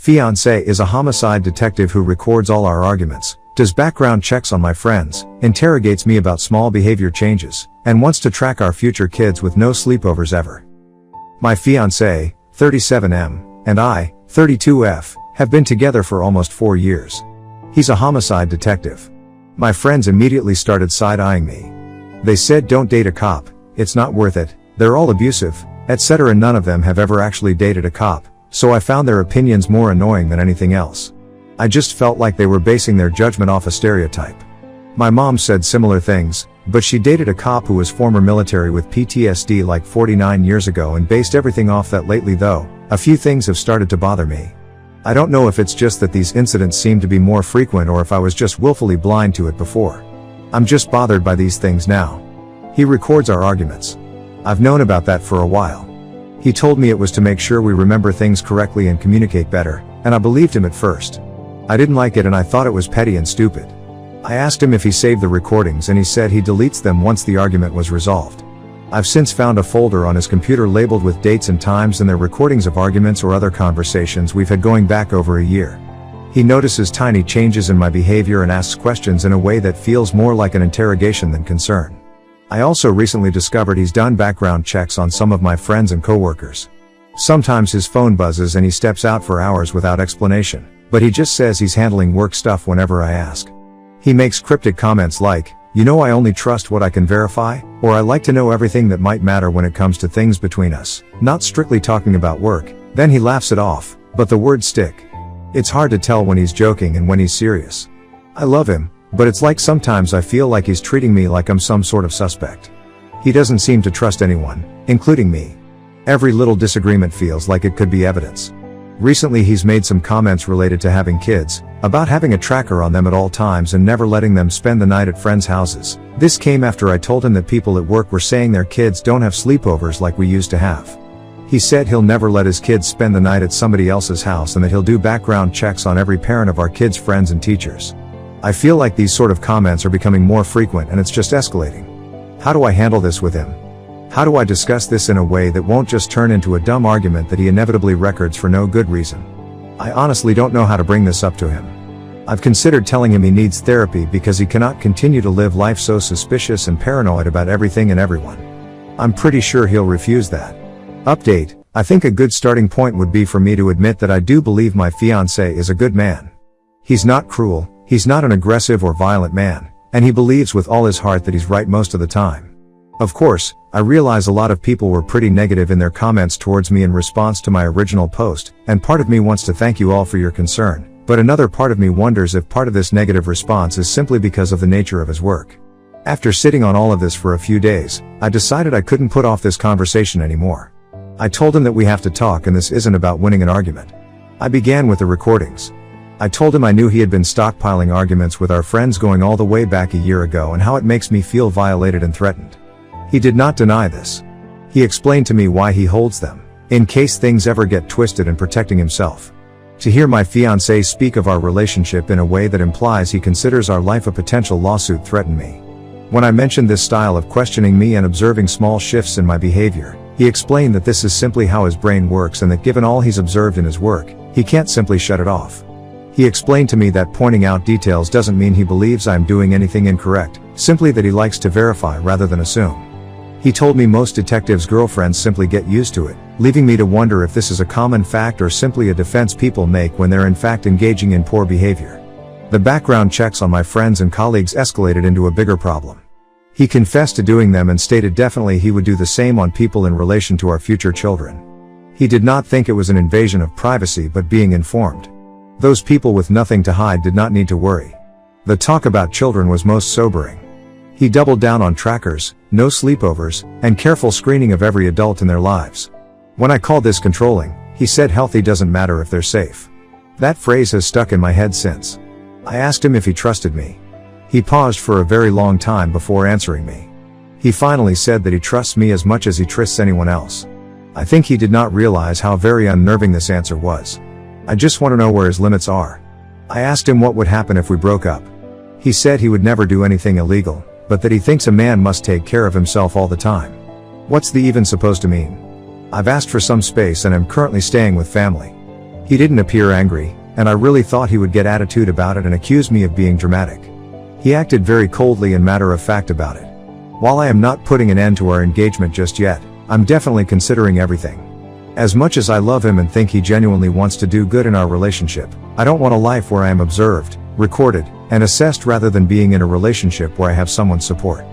Fiancé is a homicide detective who records all our arguments, does background checks on my friends, interrogates me about small behavior changes, and wants to track our future kids with no sleepovers ever. My fiancé, 37M, and I, 32F, have been together for almost 4 years. He's a homicide detective. My friends immediately started side-eyeing me. They said, "Don't date a cop, it's not worth it, they're all abusive, etc." None of them have ever actually dated a cop, so I found their opinions more annoying than anything else. I just felt like they were basing their judgment off a stereotype. My mom said similar things, but she dated a cop who was former military with PTSD like 49 years ago and based everything off that. Lately though, a few things have started to bother me. I don't know if it's just that these incidents seem to be more frequent or if I was just willfully blind to it before. I'm just bothered by these things now. He records our arguments. I've known about that for a while. He told me it was to make sure we remember things correctly and communicate better, and I believed him at first. I didn't like it and I thought it was petty and stupid. I asked him if he saved the recordings and he said he deletes them once the argument was resolved. I've since found a folder on his computer labeled with dates and times and their recordings of arguments or other conversations we've had going back over a year. He notices tiny changes in my behavior and asks questions in a way that feels more like an interrogation than concern. I also recently discovered he's done background checks on some of my friends and coworkers. Sometimes his phone buzzes and he steps out for hours without explanation, but he just says he's handling work stuff whenever I ask. He makes cryptic comments like, "You know, I only trust what I can verify," or "I like to know everything that might matter when it comes to things between us, not strictly talking about work." Then he laughs it off, but the words stick. It's hard to tell when he's joking and when he's serious. I love him, but it's like sometimes I feel like he's treating me like I'm some sort of suspect. He doesn't seem to trust anyone, including me. Every little disagreement feels like it could be evidence. Recently he's made some comments related to having kids, about having a tracker on them at all times and never letting them spend the night at friends' houses. This came after I told him that people at work were saying their kids don't have sleepovers like we used to have. He said he'll never let his kids spend the night at somebody else's house and that he'll do background checks on every parent of our kids' friends and teachers. I feel like these sort of comments are becoming more frequent and it's just escalating. How do I handle this with him? How do I discuss this in a way that won't just turn into a dumb argument that he inevitably records for no good reason? I honestly don't know how to bring this up to him. I've considered telling him he needs therapy because he cannot continue to live life so suspicious and paranoid about everything and everyone. I'm pretty sure he'll refuse that. Update: I think a good starting point would be for me to admit that I do believe my fiancé is a good man. He's not cruel, he's not an aggressive or violent man, and he believes with all his heart that he's right most of the time. Of course, I realize a lot of people were pretty negative in their comments towards me in response to my original post, and part of me wants to thank you all for your concern, but another part of me wonders if part of this negative response is simply because of the nature of his work. After sitting on all of this for a few days, I decided I couldn't put off this conversation anymore. I told him that we have to talk and this isn't about winning an argument. I began with the recordings. I told him I knew he had been stockpiling arguments with our friends going all the way back a year ago and how it makes me feel violated and threatened. He did not deny this. He explained to me why he holds them, in case things ever get twisted, and protecting himself. To hear my fiancé speak of our relationship in a way that implies he considers our life a potential lawsuit threatened me. When I mentioned this style of questioning me and observing small shifts in my behavior, he explained that this is simply how his brain works and that given all he's observed in his work, he can't simply shut it off. He explained to me that pointing out details doesn't mean he believes I'm doing anything incorrect, simply that he likes to verify rather than assume. He told me most detectives' girlfriends simply get used to it, leaving me to wonder if this is a common fact or simply a defense people make when they're in fact engaging in poor behavior. The background checks on my friends and colleagues escalated into a bigger problem. He confessed to doing them and stated definitely he would do the same on people in relation to our future children. He did not think it was an invasion of privacy but being informed. Those people with nothing to hide did not need to worry. The talk about children was most sobering. He doubled down on trackers, no sleepovers, and careful screening of every adult in their lives. When I called this controlling, he said healthy doesn't matter if they're safe. That phrase has stuck in my head since. I asked him if he trusted me. He paused for a very long time before answering me. He finally said that he trusts me as much as he trusts anyone else. I think he did not realize how very unnerving this answer was. I just want to know where his limits are. I asked him what would happen if we broke up. He said he would never do anything illegal, but that he thinks a man must take care of himself all the time. What's the even supposed to mean? I've asked for some space and am currently staying with family. He didn't appear angry, and I really thought he would get attitude about it and accuse me of being dramatic. He acted very coldly and matter-of-fact about it. While I am not putting an end to our engagement just yet, I'm definitely considering everything. As much as I love him and think he genuinely wants to do good in our relationship, I don't want a life where I am observed, recorded, and assessed rather than being in a relationship where I have someone's support.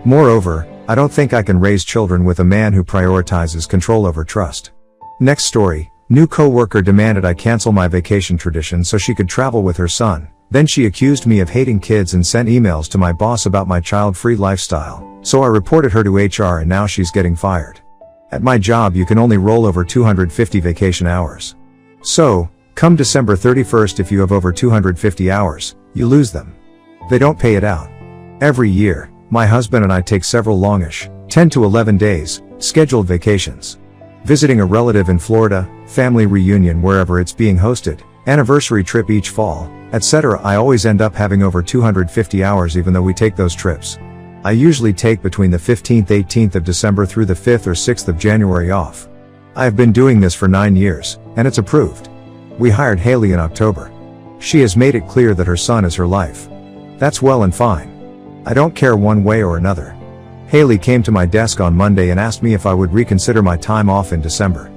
Moreover, I don't think I can raise children with a man who prioritizes control over trust. Next story, new coworker demanded I cancel my vacation tradition so she could travel with her son. Then she accused me of hating kids and sent emails to my boss about my child-free lifestyle, so I reported her to HR and now she's getting fired. At my job you can only roll over 250 vacation hours. So, come December 31st if you have over 250 hours, you lose them. They don't pay it out. Every year, my husband and I take several longish, 10 to 11 days, scheduled vacations. Visiting a relative in Florida, family reunion wherever it's being hosted, anniversary trip each fall, etc. I always end up having over 250 hours even though we take those trips. I usually take between the 15th-18th of December through the 5th or 6th of January off. I have been doing this for 9 years, and it's approved. We hired Haley in October. She has made it clear that her son is her life. That's well and fine. I don't care one way or another. Haley came to my desk on Monday and asked me if I would reconsider my time off in December.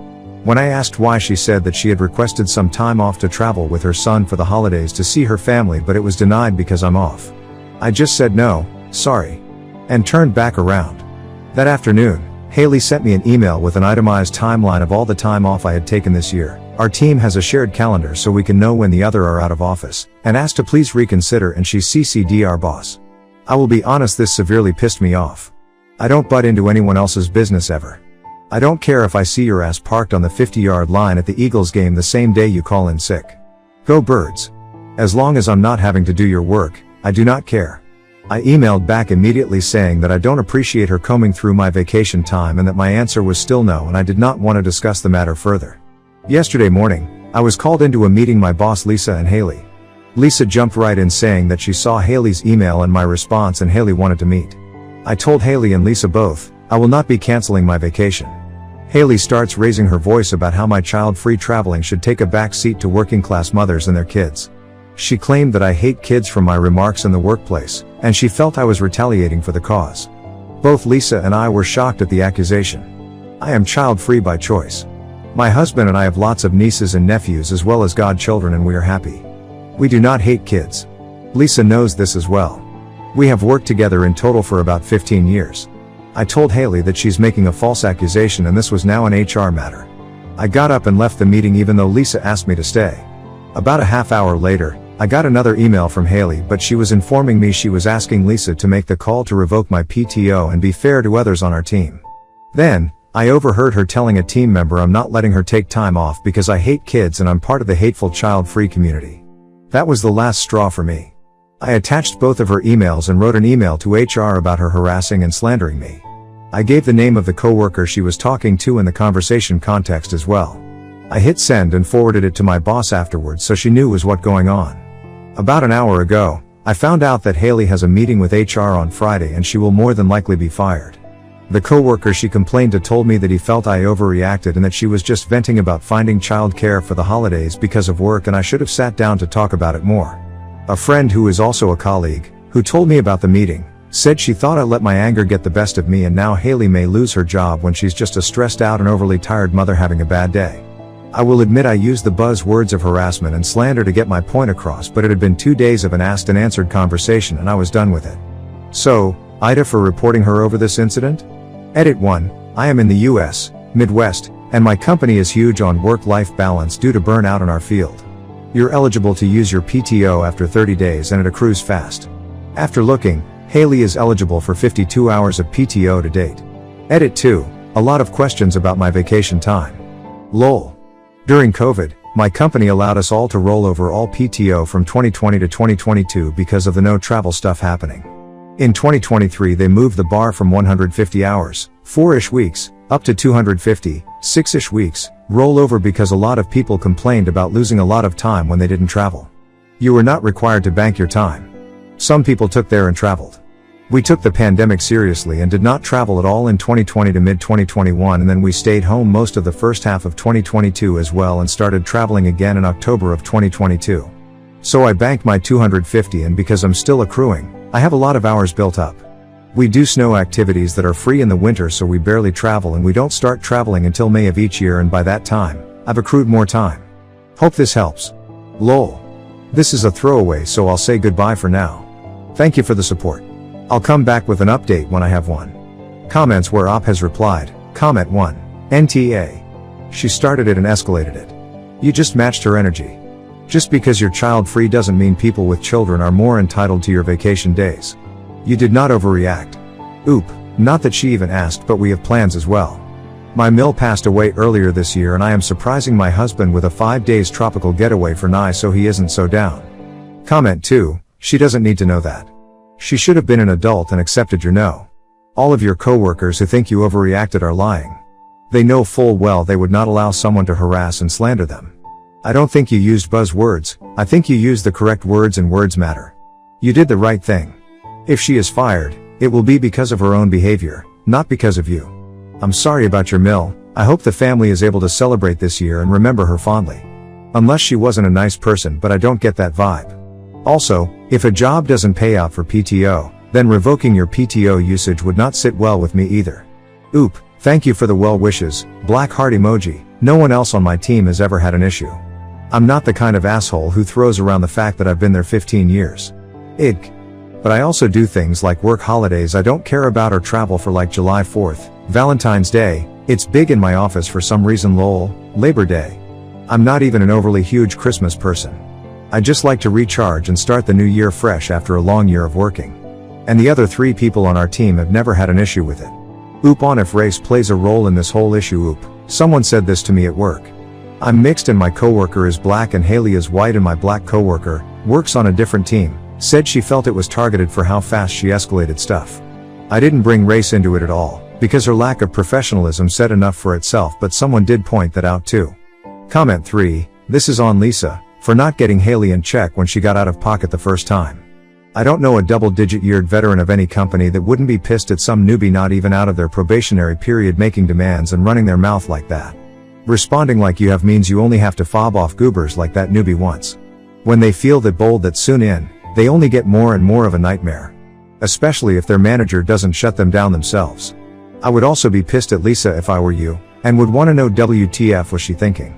When I asked why, she said that she had requested some time off to travel with her son for the holidays to see her family, but it was denied because I'm off. I just said no, sorry, and turned back around. That afternoon, Haley sent me an email with an itemized timeline of all the time off I had taken this year. Our team has a shared calendar so we can know when the other are out of office, and asked to please reconsider, and she CC'd our boss. I will be honest, this severely pissed me off. I don't butt into anyone else's business ever. I don't care if I see your ass parked on the 50-yard line at the Eagles game the same day you call in sick. Go Birds. As long as I'm not having to do your work, I do not care. I emailed back immediately saying that I don't appreciate her combing through my vacation time and that my answer was still no and I did not want to discuss the matter further. Yesterday morning, I was called into a meeting by boss Lisa and Haley. Lisa jumped right in saying that she saw Haley's email and my response and Haley wanted to meet. I told Haley and Lisa both, I will not be canceling my vacation. Haley starts raising her voice about how my child-free traveling should take a back seat to working-class mothers and their kids. She claimed that I hate kids from my remarks in the workplace, and she felt I was retaliating for the cause. Both Lisa and I were shocked at the accusation. I am child-free by choice. My husband and I have lots of nieces and nephews as well as godchildren, and we are happy. We do not hate kids. Lisa knows this as well. We have worked together in total for about 15 years. I told Haley that she's making a false accusation and this was now an HR matter. I got up and left the meeting even though Lisa asked me to stay. About a half hour later, I got another email from Haley, but she was informing me she was asking Lisa to make the call to revoke my PTO and be fair to others on our team. Then, I overheard her telling a team member I'm not letting her take time off because I hate kids and I'm part of the hateful child-free community. That was the last straw for me. I attached both of her emails and wrote an email to HR about her harassing and slandering me. I gave the name of the coworker she was talking to and the conversation context as well. I hit send and forwarded it to my boss afterwards so she knew was what going on. About an hour ago, I found out that Haley has a meeting with HR on Friday and she will more than likely be fired. The coworker she complained to told me that he felt I overreacted and that she was just venting about finding childcare for the holidays because of work and I should have sat down to talk about it more. A friend who is also a colleague, who told me about the meeting, said she thought I let my anger get the best of me and now Haley may lose her job when she's just a stressed out and overly tired mother having a bad day. I will admit I used the buzzwords of harassment and slander to get my point across, but it had been 2 days of an asked and answered conversation and I was done with it. So, Ida for reporting her over this incident? Edit 1, I am in the US, Midwest, and my company is huge on work-life balance due to burnout in our field. You're eligible to use your PTO after 30 days and it accrues fast. After looking, Haley is eligible for 52 hours of PTO to date. Edit 2, a lot of questions about my vacation time. Lol. During COVID, my company allowed us all to roll over all PTO from 2020 to 2022 because of the no travel stuff happening. In 2023 they moved the bar from 150 hours, 4-ish weeks, up to 250, 6-ish weeks, rollover because a lot of people complained about losing a lot of time when they didn't travel. You were not required to bank your time. Some people took there and traveled. We took the pandemic seriously and did not travel at all in 2020 to mid-2021, and then we stayed home most of the first half of 2022 as well and started traveling again in October of 2022. So I banked my 250, and because I'm still accruing, I have a lot of hours built up. We do snow activities that are free in the winter, so we barely travel, and we don't start traveling until May of each year, and by that time, I've accrued more time. Hope this helps. Lol. This is a throwaway, so I'll say goodbye for now. Thank you for the support. I'll come back with an update when I have one. Comments where Op has replied. Comment 1. NTA. She started it and escalated it. You just matched her energy. Just because you're child-free doesn't mean people with children are more entitled to your vacation days. You did not overreact. Oop, not that she even asked, but we have plans as well. My mill passed away earlier this year, and I am surprising my husband with a 5 days tropical getaway for Nye so he isn't so down. Comment 2. She doesn't need to know that. She should have been an adult and accepted your no. All of your coworkers who think you overreacted are lying. They know full well they would not allow someone to harass and slander them. I don't think you used buzzwords, I think you used the correct words, and words matter. You did the right thing. If she is fired, it will be because of her own behavior, not because of you. I'm sorry about your mill. I hope the family is able to celebrate this year and remember her fondly. Unless she wasn't a nice person, but I don't get that vibe. Also, if a job doesn't pay out for PTO, then revoking your PTO usage would not sit well with me either. Oop, thank you for the well wishes, black heart emoji. No one else on my team has ever had an issue. I'm not the kind of asshole who throws around the fact that I've been there 15 years. Ig. But I also do things like work holidays I don't care about or travel for, like July 4th, Valentine's Day, it's big in my office for some reason, lol, Labor Day. I'm not even an overly huge Christmas person. I just like to recharge and start the new year fresh after a long year of working. And the other 3 people on our team have never had an issue with it. Oop on if race plays a role in this whole issue. Oop, someone said this to me at work. I'm mixed and my coworker is black and Haley is white, and my black coworker works on a different team, said she felt it was targeted for how fast she escalated stuff. I didn't bring race into it at all, because her lack of professionalism said enough for itself, but someone did point that out too. Comment 3. This is on Lisa, for not getting Haley in check when she got out of pocket the first time. I don't know a double-digit-yeared veteran of any company that wouldn't be pissed at some newbie not even out of their probationary period making demands and running their mouth like that. Responding like you have means you only have to fob off goobers like that newbie once. When they feel that bold that soon in, they only get more and more of a nightmare. Especially if their manager doesn't shut them down themselves. I would also be pissed at Lisa if I were you, and would want to know WTF was she thinking.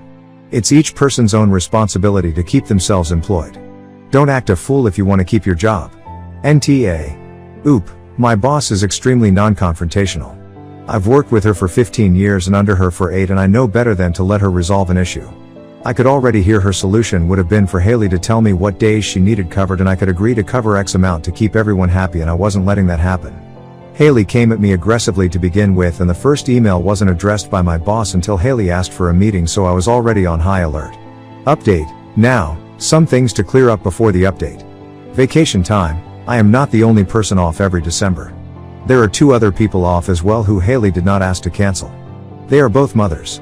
It's each person's own responsibility to keep themselves employed. Don't act a fool if you want to keep your job. NTA. Oop, my boss is extremely non-confrontational. I've worked with her for 15 years and under her for 8, and I know better than to let her resolve an issue. I could already hear her solution would have been for Haley to tell me what days she needed covered, and I could agree to cover X amount to keep everyone happy, and I wasn't letting that happen. Haley came at me aggressively to begin with, and the first email wasn't addressed by my boss until Haley asked for a meeting, so I was already on high alert. Update. Now, some things to clear up before the update. Vacation time. I am not the only person off every December. There are 2 other people off as well who Haley did not ask to cancel. They are both mothers.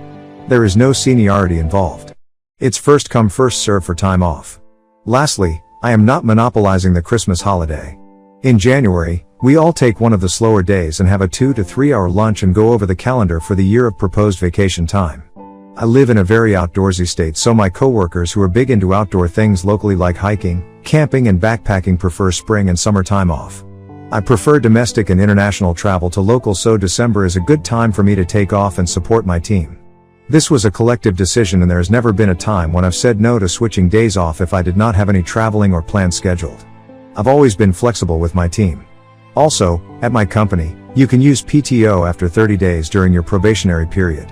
There is no seniority involved. It's first come first serve for time off. Lastly, I am not monopolizing the Christmas holiday. In January, we all take one of the slower days and have a 2 to 3 hour lunch and go over the calendar for the year of proposed vacation time. I live in a very outdoorsy state, so my coworkers who are big into outdoor things locally like hiking, camping and backpacking prefer spring and summer time off. I prefer domestic and international travel to local, so December is a good time for me to take off and support my team. This was a collective decision, and there has never been a time when I've said no to switching days off if I did not have any traveling or plans scheduled. I've always been flexible with my team. Also, at my company, you can use PTO after 30 days during your probationary period.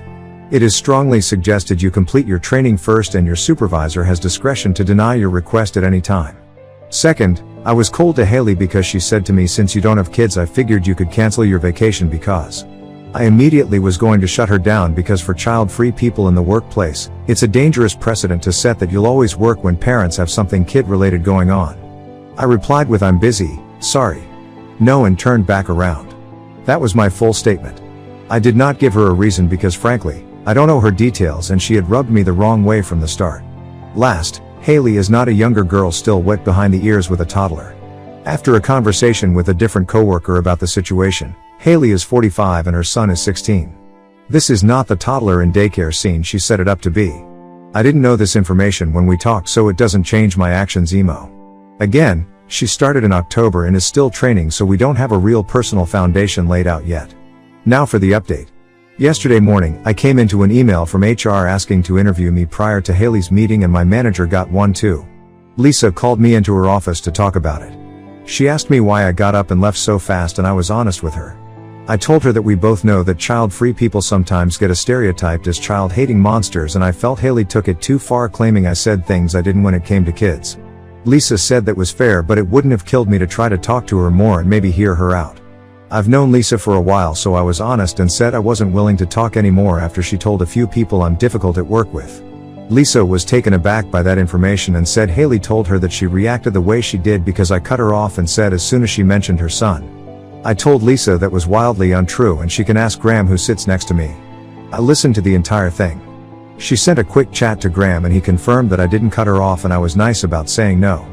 It is strongly suggested you complete your training first, and your supervisor has discretion to deny your request at any time. Second, I was cold to Haley because she said to me, since you don't have kids, I figured you could cancel your vacation because. I immediately was going to shut her down because for child-free people in the workplace, it's a dangerous precedent to set that you'll always work when parents have something kid-related going on. I replied with "I'm busy, sorry. No," and turned back around. That was my full statement. I did not give her a reason because frankly, I don't know her details and she had rubbed me the wrong way from the start. Last, Haley is not a younger girl still wet behind the ears with a toddler. After a conversation with a different coworker about the situation, Haley is 45 and her son is 16. This is not the toddler in daycare scene she set it up to be. I didn't know this information when we talked, so it doesn't change my actions emo. Again, she started in October and is still training, so we don't have a real personal foundation laid out yet. Now for the update. Yesterday morning, I came into an email from HR asking to interview me prior to Haley's meeting, and my manager got one too. Lisa called me into her office to talk about it. She asked me why I got up and left so fast, and I was honest with her. I told her that we both know that child-free people sometimes get stereotyped as child-hating monsters, and I felt Haley took it too far, claiming I said things I didn't when it came to kids. Lisa said that was fair, but it wouldn't have killed me to try to talk to her more and maybe hear her out. I've known Lisa for a while, so I was honest and said I wasn't willing to talk anymore after she told a few people I'm difficult at work with. Lisa was taken aback by that information and said Haley told her that she reacted the way she did because I cut her off and said as soon as she mentioned her son. I told Lisa that was wildly untrue and she can ask Graham, who sits next to me. I listened to the entire thing. She sent a quick chat to Graham and he confirmed that I didn't cut her off and I was nice about saying no.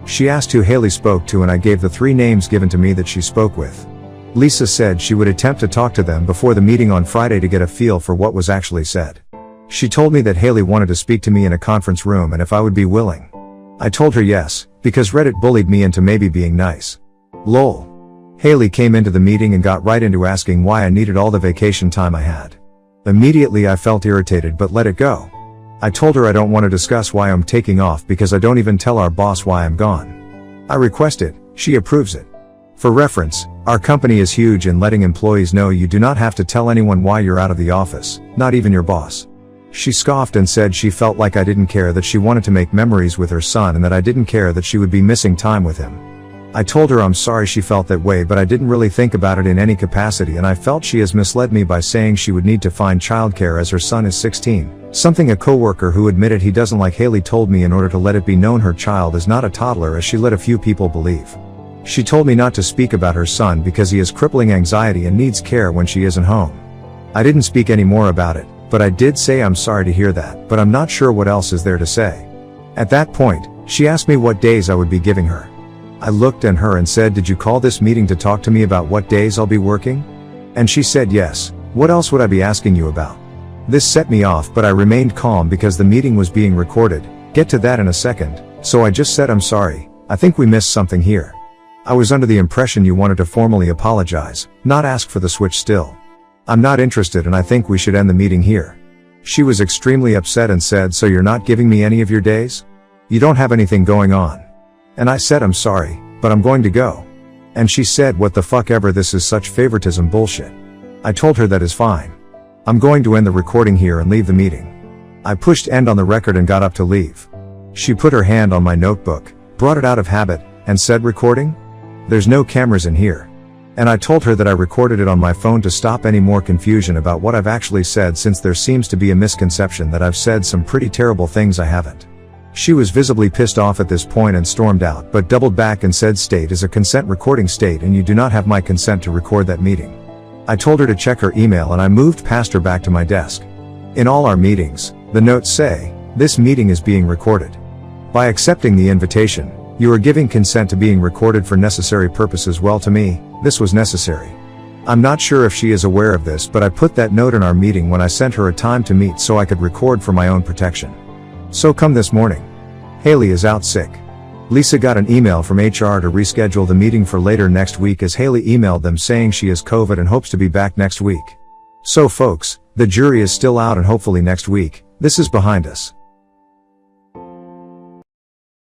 She asked who Haley spoke to and I gave the 3 names given to me that she spoke with. Lisa said she would attempt to talk to them before the meeting on Friday to get a feel for what was actually said. She told me that Haley wanted to speak to me in a conference room and if I would be willing. I told her yes, because Reddit bullied me into maybe being nice. Lol. Haley came into the meeting and got right into asking why I needed all the vacation time I had. Immediately I felt irritated but let it go. I told her I don't want to discuss why I'm taking off because I don't even tell our boss why I'm gone. I request it, she approves it. For reference, our company is huge and letting employees know you do not have to tell anyone why you're out of the office, not even your boss. She scoffed and said she felt like I didn't care that she wanted to make memories with her son and that I didn't care that she would be missing time with him. I told her I'm sorry she felt that way, but I didn't really think about it in any capacity, and I felt she has misled me by saying she would need to find childcare as her son is 16, something a coworker who admitted he doesn't like Haley told me in order to let it be known her child is not a toddler as she let a few people believe. She told me not to speak about her son because he has crippling anxiety and needs care when she isn't home. I didn't speak any more about it, but I did say I'm sorry to hear that, but I'm not sure what else is there to say. At that point, she asked me what days I would be giving her. I looked at her and said, "Did you call this meeting to talk to me about what days I'll be working?" And she said yes. What else would I be asking you about? This set me off, but I remained calm because the meeting was being recorded. Get to that in a second. So I just said, "I'm sorry. I think we missed something here. I was under the impression you wanted to formally apologize, not ask for the switch still. I'm not interested and I think we should end the meeting here." She was extremely upset and said, "So you're not giving me any of your days? You don't have anything going on?" And I said, "I'm sorry, but I'm going to go." And she said, "What the fuck ever, this is such favoritism bullshit." I told her that is fine. I'm going to end the recording here and leave the meeting. I pushed end on the record and got up to leave. She put her hand on my notebook, brought it out of habit, and said, "Recording? There's no cameras in here." And I told her that I recorded it on my phone to stop any more confusion about what I've actually said, since there seems to be a misconception that I've said some pretty terrible things I haven't. She was visibly pissed off at this point and stormed out, but doubled back and said, "State is a consent recording state and you do not have my consent to record that meeting." I told her to check her email and I moved past her back to my desk. In all our meetings, the notes say, "This meeting is being recorded. By accepting the invitation, you are giving consent to being recorded for necessary purposes." Well, to me, this was necessary. I'm not sure if she is aware of this, but I put that note in our meeting when I sent her a time to meet so I could record for my own protection. So come this morning. Haley is out sick. Lisa got an email from HR to reschedule the meeting for later next week, as Haley emailed them saying she has COVID and hopes to be back next week. So folks, the jury is still out and hopefully next week, this is behind us.